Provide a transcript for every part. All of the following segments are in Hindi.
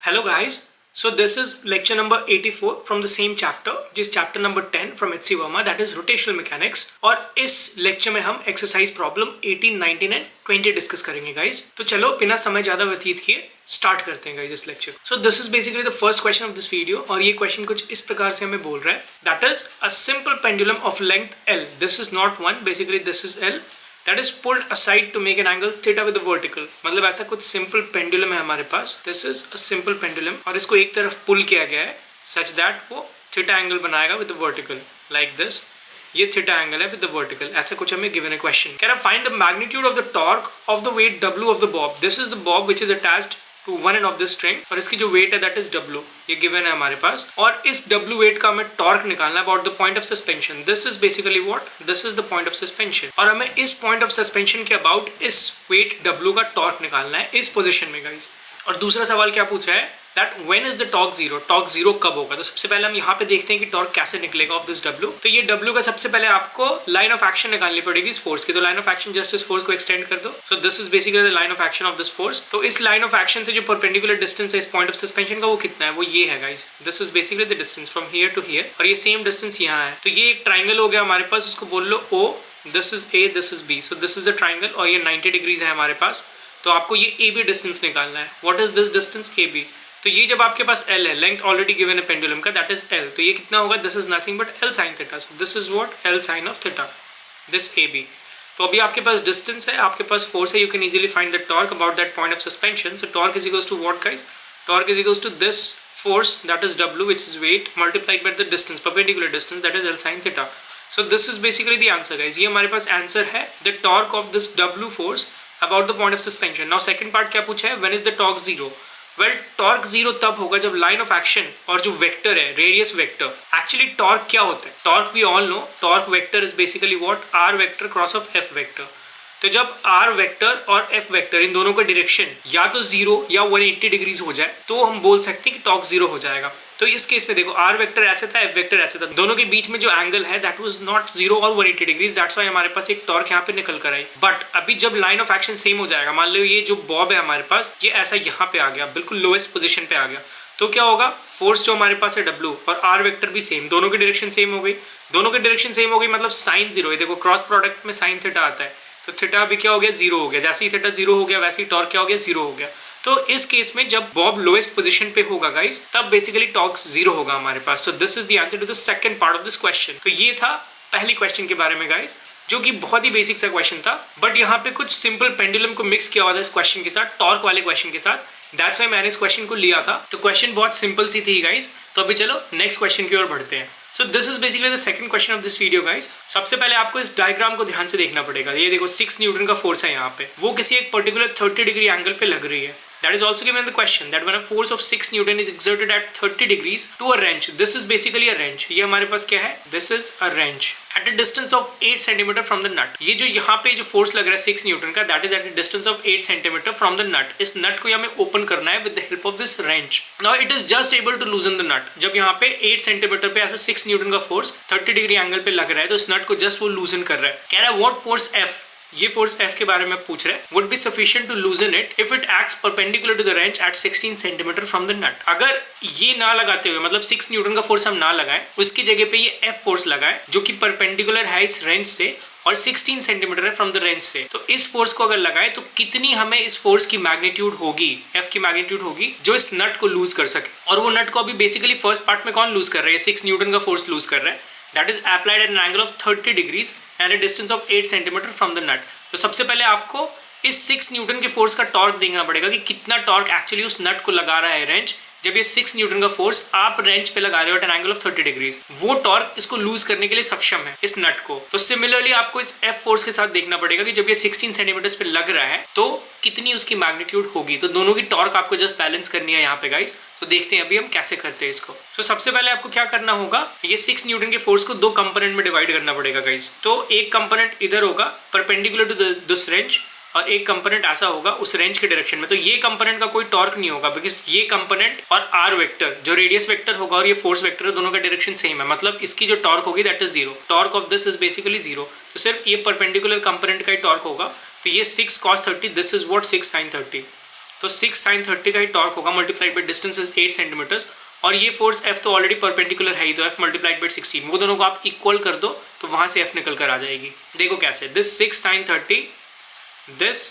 Hello guys, so this is lecture number 84 from the same chapter, which is chapter number 10 from H.C. Verma, that is rotational mechanics. और इस lecture में हम exercise problem 18, 19 and 20 discuss करेंगे guys. तो चलो बिना समय ज़्यादा व्यतीत किए start करते हैं guys इस lecture. So this is basically the first question of this video और ये question कुछ इस प्रकार से हमें बोल रहा है. That is a simple pendulum of length L. This is not 1, basically this is L. That is pulled aside to make an angle theta with the vertical. मतलब ऐसा कुछ simple pendulum है हमारे पास. This is a simple pendulum और इसको एक तरफ pull किया गया है such that वो theta angle बनाएगा with the vertical like this. ये theta angle है with the vertical. ऐसा कुछ हमें given a question. Can I find the magnitude of the torque of the weight W of the bob? This is the bob which is attached to one end of this string और इसकी जो weight है that is W. ये given है हमारे पास और इस W weight का हमें torque निकालना है about the point of suspension. This is basically what? This is the point of suspension और हमें इस point of suspension के about इस weight W का torque निकालना है इस position में guys. और दूसरा सवाल क्या पूछा है that when is the torque zero? Torque zero कब होगा? तो सबसे पहले हम यहाँ पे देखते हैं कि torque कैसे निकलेगा of this W. तो ये W का सबसे पहले आपको line of action निकालनी पड़ेगी इस force की. तो line of action just इस force को extend कर दो. So this is basically the line of action of this force. तो इस line of action से जो perpendicular distance है इस point of suspension का वो कितना है? वो ये है guys. This is basically the distance from here to here. और ये same distance यहाँ है. तो ये एक triangle हो गया हमारे पास. उसको बोल लो O. This is A. This is B. So this is a triangle और ये 90 degrees है हमारे पास. तो आपको ये AB distance निकालना है. What is this distance? AB. तो ये जब आपके पास L है, लेंथ ऑलरेडी गिवन है पेंडुलम का, दैट इज L. तो ये कितना होगा? This is nothing but L sin theta. So this is what? L sin of theta, this AB. तो अभी आपके पास डिस्टेंस है, आपके पास फोर्स है, you can easily find the torque about that point of suspension. So torque is equals to what guys? Torque is equals to this force that is W, which is weight, multiplied by the distance, perpendicular distance, that is L sin theta. So this is basically the answer guys. ये हमारे पास आंसर है, the torque of this W force about the point of suspension. Now second part क्या पूछा है? When is the torque zero? Well, torque zero तब होगा जब line of action और जो vector है, radius vector. Actually torque क्या होता है? Torque we all know. Torque vector is basically what? R vector cross of F vector. तो जब R वेक्टर और F वेक्टर इन दोनों का डायरेक्शन या तो 0 या 180 डिग्रीज हो जाए तो हम बोल सकते हैं कि टॉर्क 0 हो जाएगा. तो इस केस में देखो R वेक्टर ऐसे था, F वेक्टर ऐसे था, दोनों के बीच में जो एंगल है दैट वाज नॉट 0 और 180 डिग्रीज. दैट्स व्हाई हमारे पास एक टॉर्क यहाँ पे निकल कर आई. बट अभी जब लाइन ऑफ एक्शन सेम हो जाएगा, मान लो ये जो बॉब है हमारे पास ये ऐसा यहाँ पे आ गया, बिल्कुल लोएस्ट पोजिशन पे आ गया, तो क्या होगा? फोर्स जो हमारे पास है W और R वेक्टर भी सेम, दोनों की डायरेक्शन सेम हो गई. दोनों की डायरेक्शन सेम हो गई मतलब साइन 0 है. देखो क्रॉस प्रोडक्ट में साइन थीटा आता है, तो थीटा भी क्या हो गया? 0 हो गया. जैसे ही थीटा 0 हो गया वैसे ही टॉर्क क्या हो गया? 0 हो गया. तो इस केस में जब बॉब लोएस्ट पोजीशन पे होगा गाइस, तब बेसिकली टॉर्क 0 होगा हमारे पास. So this is the answer to the second part of this question. तो ये था पहली क्वेश्चन के बारे में गाइस, जो कि बहुत ही बेसिक सा क्वेश्चन था, बट यहाँ पे कुछ सिंपल पेंडुलम को मिक्स किया हुआ था इस क्वेश्चन के साथ, टॉर्क वाले क्वेश्चन के साथ. दैट्स व्हाई मैंने इस क्वेश्चन को लिया था. तो क्वेश्चन बहुत सिंपल सी थी गाइस. तो अभी चलो नेक्स्ट क्वेश्चन की ओर बढ़ते हैं. So this is basically the second question of this video guys. सबसे पहले आपको इस डायग्राम को ध्यान से देखना पड़ेगा. ये देखो 6 न्यूटन का फोर्स है यहाँ पे, वो किसी एक पर्टिकुलर 30 डिग्री एंगल पे लग रही है. That is also given in the question that when a force of 6 Newton is exerted at 30 degrees to a wrench. This is basically a wrench. ये हमारे पास क्या है? This is a wrench at a distance of 8 cm from the nut. ये जो यहाँ पे जो फोर्स लग रहा है 6 न्यूटन का, that is at a distance of 8 cm from the nut. इस नट को हमें ओपन करना है with the help of this wrench. Now it is just able to loosen the nut. जब यहाँ पे 8 cm पे ऐसा 6 न्यूटन का फोर्स 30 डिग्री एंगल पे लग रहा है, तो इस नट को जस्ट वो लूजन कर रहा है. कह रहा है what force F, ये फोर्स F के बारे में पूछ रहे हैं, would be sufficient to loosen it if it acts perpendicular to the wrench at 16 cm from the nut. अगर ये ना लगाते हुए, मतलब 6 न्यूटन का फोर्स हम ना लगाएं, उसकी जगह पे ये F फोर्स लगाएं जो कि परपेंडिकुलर है इस रेंच से और 16 सेंटीमीटर है फ्रॉम द रेंच से, तो इस फोर्स को अगर लगाए तो कितनी हमें इस फोर्स की मैग्नीट्यूड होगी, F की मैग्नीट्यूड होगी, जो इस नट को लूज कर सके. और वो नट को अभी बेसिकली फर्स्ट पार्ट में कौन लूज कर रहा है? 6 न्यूटन का फोर्स लूज कर रहा है. That is applied at an angle of 30 degrees at a distance of 8 centimetre from the nut. तो सबसे पहले आपको इस 6 न्यूटन के फोर्स का टॉर्क देखना पड़ेगा कि कितना टॉर्क एक्चुअली उस नट को लगा रहा है रेंच, जब ये 6 न्यूटन का फोर्स आप रेंच पे लगा रहे हो at an angle of 30 degrees. वो टॉर्क इसको लूज करने के लिए सक्षम है इस नट को. तो सिमिलरली आपको इस F फोर्स के साथ देखना पड़ेगा कि जब ये 16 सेंटीमीटर पे लग रहा है तो कितनी उसकी मैग्नीट्यूड होगी. तो दोनों की टॉर्क आपको जस्ट बैलेंस करनी है यहाँ पे गाइस. तो देखते हैं अभी हम कैसे करते हैं इसको. तो सबसे पहले आपको क्या करना होगा, ये 6 न्यूटन के फोर्स को 2 कंपोनेंट में डिवाइड करना पड़ेगा गाइस. तो एक कंपोनेंट इधर होगा परपेंडिकुलर टू दिस रेंच और एक कंपोनेंट ऐसा होगा उस रेंज के डायरेक्शन में. तो ये कंपोनेंट का कोई टॉर्क नहीं होगा बिकॉज ये कंपोनेंट और R वेक्टर जो रेडियस वेक्टर होगा और ये फोर्स वेक्टर है, दोनों का डायरेक्शन सेम है. मतलब इसकी जो टॉर्क होगी that is 0. Torque of this is basically 0. तो सिर्फ ये परपेंडिकुलर कंपोनेंट का ही टॉर्क होगा. तो ये 6 cos 30, this is what 6 sin 30. तो 6 sin 30 का ही टॉर्क होगा multiplied by distance is 8 centimetres, और ये फोर्स F तो ऑलरेडी परपेंडिकुलर है ही, तो F मल्टीप्लाइड बाई 16, वो दोनों को आप इक्वल कर दो तो वहां से F निकल कर आ जाएगी। देखो कैसे, this 6 sin 30 this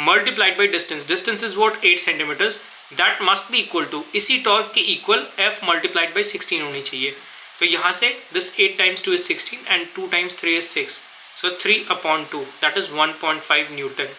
multiplied by distance, distance is what 8 centimetres, that must be equal to, इसी टॉर्क के इक्वल F मल्टीप्लाइड बाई 16 होनी चाहिए। तो यहाँ से this 8 times 2 is 16 and 2 times 3 is 6, so 3/2 that is 1.5 Newton,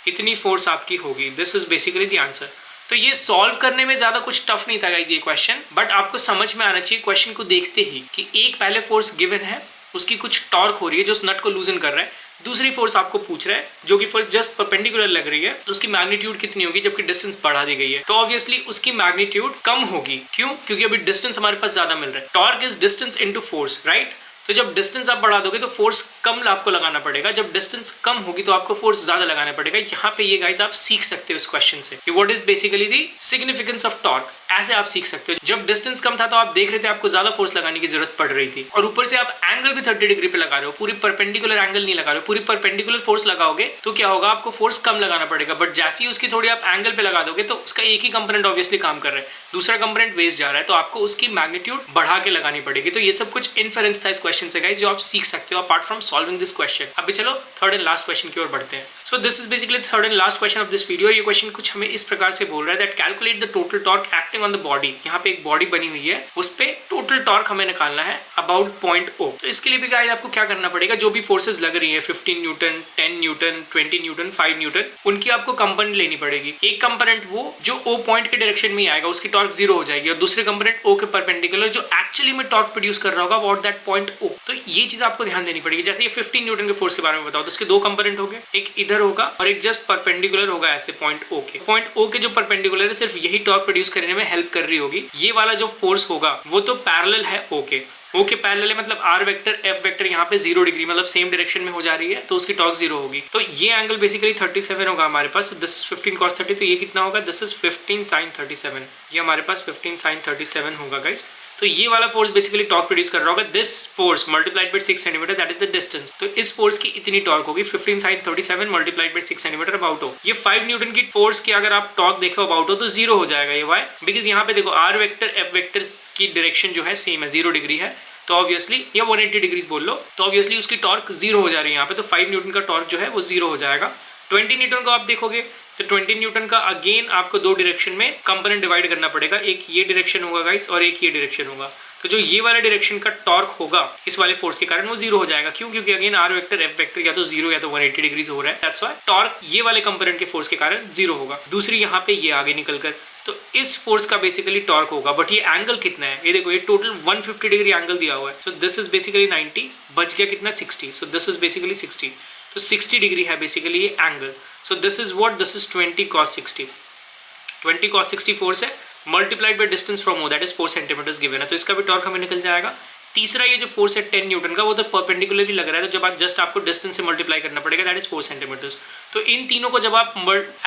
इतनी फोर्स आपकी होगी। This is basically the answer. तो ये सॉल्व करने में ज्यादा कुछ टफ नहीं था गाइज ये क्वेश्चन, बट आपको समझ में आना चाहिए क्वेश्चन को देखते ही कि एक पहले फोर्स गिवन है, उसकी कुछ टॉर्क हो रही है जो उस नट को लूजन कर रहा है, दूसरी फोर्स आपको पूछ रहा है जो कि फोर्स जस्ट परपेंडिकुलर लग रही है, तो उसकी मैग्नीट्यूड कितनी होगी जबकि डिस्टेंस बढ़ा दी गई है। तो ऑब्वियसली उसकी मैग्नीट्यूड कम होगी, क्यों? क्योंकि अभी डिस्टेंस हमारे पास ज्यादा मिल रहा है। Torque is distance into force, right? तो जब डिस्टेंस आप बढ़ा दोगे तो फोर्स कम आपको लगाना पड़ेगा, जब डिस्टेंस कम होगी तो आपको फोर्स ज्यादा लगाना पड़ेगा। यहाँ पे ये गाइस आप सीख सकते हो इस क्वेश्चन से कि what is basically the significance of torque, ऐसे आप सीख सकते हो। जब डिस्टेंस कम था तो आप देख रहे थे आपको ज्यादा फोर्स लगाने की जरूरत पड़ रही थी, और ऊपर से आप एंगल भी 30 डिग्री पे लगा रहे हो, पूरी परपेंडिकुलर एंगल नहीं लगा रहे हो। पूरी परपेंडिकुलर फोर्स लगाओगे तो क्या होगा, आपको फोर्स कम लगाना पड़ेगा, बट जैसे ही उसकी थोड़ी आप एंगल पे लगा दोगे तो उसका एक ही कंपोनेंट ऑब्वियसली काम कर रहा है, दूसरा कंपोनेंट वेस्ट जा रहा है, तो आपको उसकी मैग्नीट्यूड बढ़ा के लगानी पड़ेगी। तो ये सब कुछ इन्फेरेंस था इस क्वेश्चन से गाइस, जो आप सीख सकते हो apart from solving this question. अभी चलो थर्ड एंड लास्ट क्वेश्चन की ओर बढ़ते हैं। सो this is basically third and last question of this video. ये क्वेश्चन कुछ हमें इस प्रकार से बोल रहा है that calculate the total torque acting on the body. यहाँ पे एक बॉडी बनी हुई है, उस पे टोटल टॉर्क हमें निकालना है अबाउट पॉइंट O। तो इसके लिए भी गाइस आपको क्या करना पड़ेगा, जो भी फोर्सेस लग रही है 15 न्यूटन, 10 न्यूटन, 20 न्यूटन, 5 न्यूटन, उनकी आपको कंपोनेंट लेनी पड़ेगी। एक कंपोनेंट वो जो O पॉइंट के डायरेक्शन में आएगा, उसकी टॉर्क 0 हो जाएगी, और दूसरे कंपोनेंट O के परपेंडिकुलर जो एक्चुअली में टॉर्क प्रोड्यूस कर रहा होगा अबाउट दैट पॉइंट O। तो ये चीज आपको ध्यान देनी पड़ेगी। जैसे ये 15 न्यूटन के फोर्स के बारे में बताओ तो इसके दो कंपोनेंट हो गए, एक इधर होगा और एक जस्ट परपेंडिकुलर होगा ऐसे पॉइंट O के। पॉइंट O के जो परपेंडिकुलर है सिर्फ यही टॉर्क प्रोड्यूस करने में हेल्प कर रही होगी। ये वाला जो फोर्स होगा वो तो पैरेलल है O के, O के पैरेलल है, मतलब R वेक्टर F वेक्टर यहाँ पे 0 डिग्री मतलब सेम डायरेक्शन में हो जा रही है, तो उसकी टॉर्क 0 होगी। तो ये एंगल बेसिकली 37 होगा हमारे पास। दिस इज 15 cos 30, तो ये कितना होगा, दिस इज 15 sin 37। ये हमारे पास 15 sin 37 होगा गाइस। तो ये वाला फोर्स बेसिकली टॉर्क प्रोड्यूस कर रहा होगा। This force multiplied by 6 centimetre, that is the distance. तो इस फोर्स की इतनी टॉर्क होगी 15 sin 37 multiplied by 6 centimetre about O। ये 5 न्यूटन की फोर्स की अगर आप टॉर्क देखो अबाउट O तो 0 हो जाएगा। ये वाई बिकॉज यहाँ पे देखो R वेक्टर F वेक्टर की डायरेक्शन जो है सेम है, 0 डिग्री है, तो ऑब्वियसली या 180 डिग्रीज बोल लो, तो ऑब्वियसली उसकी टॉर्क 0 हो जा रही है यहाँ पे। तो 5 न्यूटन का टॉर्क जो है वो 0 हो जाएगा। 20 न्यूटन को आप देखोगे तो 20 न्यूटन का अगेन आपको दो डायरेक्शन में कंपोनेंट डिवाइड करना पड़ेगा, एक ये डायरेक्शन होगा गाइस और एक ये डायरेक्शन होगा। तो जो ये वाला डायरेक्शन का टॉर्क होगा इस वाले फोर्स के कारण वो 0 हो जाएगा। क्यों? क्योंकि again R vector F vector या तो 0 या तो 180 डिग्रीज हो रहा है, दैट्स व्हाई टॉर्क ये वाले कंपोनेंट के फोर्स के कारण 0 होगा। दूसरी यहाँ पे ये आगे निकल कर, तो इस फोर्स का बेसिकली टॉर्क होगा, बट ये एंगल कितना है, ये देखो ये टोटल 150 डिग्री एंगल दिया हुआ है। सो दिस इज बेसिकली 90, बच गया कितना 60, सो दिस इज बेसिकली 60। तो 60 डिग्री है बेसिकली ये angle. So this is what, this is 20 cos 60। 20 cos 60 force है multiplied by distance from O, that is 4 centimetres given है, तो इसका भी टॉर्क हमें निकल जाएगा। तीसरा ये जो फोर्स है 10 न्यूटन का, वो तो परपेंडिकुलरली लग रहा है, तो जब आप जस्ट आपको डिस्टेंस से मल्टीप्लाई करना पड़ेगा, दैट इज 4 सेंटीमीटर्स। तो इन तीनों को जब आप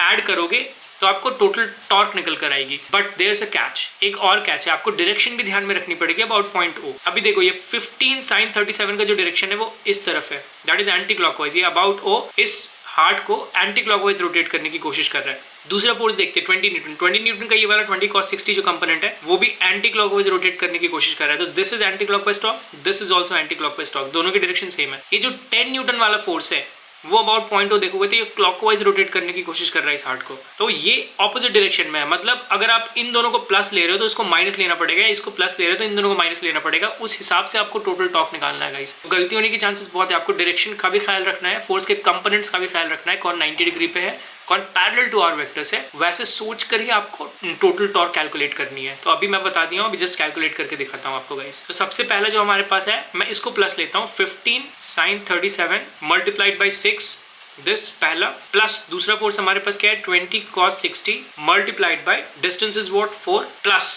ऐड करोगे तो आपको टोटल टॉर्क निकल कर आएगी। But there is a catch, एक और कैच है, आपको डायरेक्शन भी ध्यान में रखनी पड़ेगी अबाउट पॉइंट O। अभी देखो ये 15 sin 37 का जो डायरेक्शन है वो इस तरफ है, दैट इज एंटी क्लॉकवाइज। ये अबाउट O इस हार्ट को एंटी क्लॉकवाइज रोटेट करने की कोशिश कर रहा है। दूसरा फोर्स देखते हैं 20 न्यूटन। 20 न्यूटन का ये वाला 20 cos 60 जो कंपोनेंट है वो भी एंटी क्लॉकवाइज रोटेट करने की कोशिश कर रहा है। तो this is anti clockwise torque, this is also anti clockwise torque, दोनों की डायरेक्शन सेम है। ये जो 10 न्यूटन वाला फोर्स है वो अबाउट पॉइंट O देखोगे तो ये क्लॉकवाइज रोटेट करने की कोशिश कर रहा है इस हार्ट को, तो ये ऑपोजिट डायरेक्शन में है। मतलब अगर आप इन दोनों को प्लस ले रहे हो तो इसको माइनस लेना पड़ेगा, इसको प्लस ले रहे हो तो इन दोनों को माइनस लेना पड़ेगा। उस हिसाब से आपको टोटल टॉर्क निकालना है गाइस। तो गलती होने की चांसेस बहुत है, आपको डायरेक्शन का भी ख्याल रखना है, फोर्स के कंपोनेंट्स का भी ख्याल रखना है, कौन 90 डिग्री पे है, कौन पैरेलल टू R वेक्टर्स है, वैसे सोच कर ही आपको टोटल टॉर्क कैलकुलेट करनी है। तो अभी मैं बता दिया हूँ, अभी जस्ट कैलकुलेट करके दिखाता हूँ आपको गाइस। तो सबसे पहला जो हमारे पास है, मैं इसको प्लस लेता हूँ, 15 sin 37 मल्टीप्लाइड बाई 6, दिस पहला, प्लस दूसरा फोर्स हमारे पास क्या है 20 cos 60 multiplied by distance is what 4 plus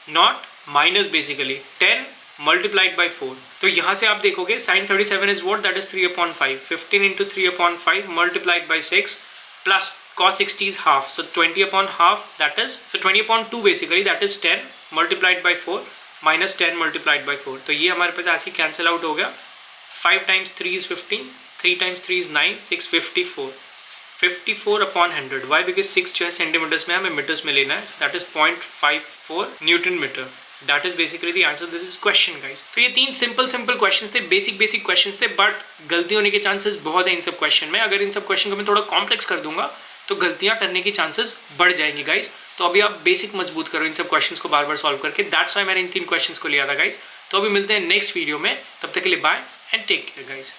not minus basically 10 multiplied by 4। तो यहाँ से आप देखोगे sin 37 is what, that is 3/5, 15 into 3/5 multiplied by 6 plus cos 60 is half, so 20/half, that is, so 20/2 basically, that is 10 multiplied by 4 minus 10 multiplied by 4। तो ये हमारे पास ऐसे ही कैंसिल आउट हो गया। 5 times 3 is 15, 3 times 3 is 9, 6 54, 54 upon 100. Y? Because 6 जो है सेंटीमीटर्स में, हमें मीटर्स में लेना है. That is 0.54 newton metre. That is basically the answer this is question guys. तो ये 3 सिंपल क्वेश्चंस थे, बेसिक क्वेश्चंस थे, बट गलती होने के चांसेस बहुत है इन सब क्वेश्चन में. अगर इन सब क्वेश्चन को मैं थोड़ा कॉम्प्लेक्स कर दूंगा तो गलतियां करने की चांसेस बढ़ जाएंगी गाइस. तो अभी आप बेसिक मजबूत करो इन सब क्वेश्चंस को बार बार सॉल्व करके. दैट्स व्हाई मैंने इन 3 क्वेश्चंस को लिया था गाइस. तो अभी मिलते हैं नेक्स्ट वीडियो में. तब तक के लिए bye and take care guys.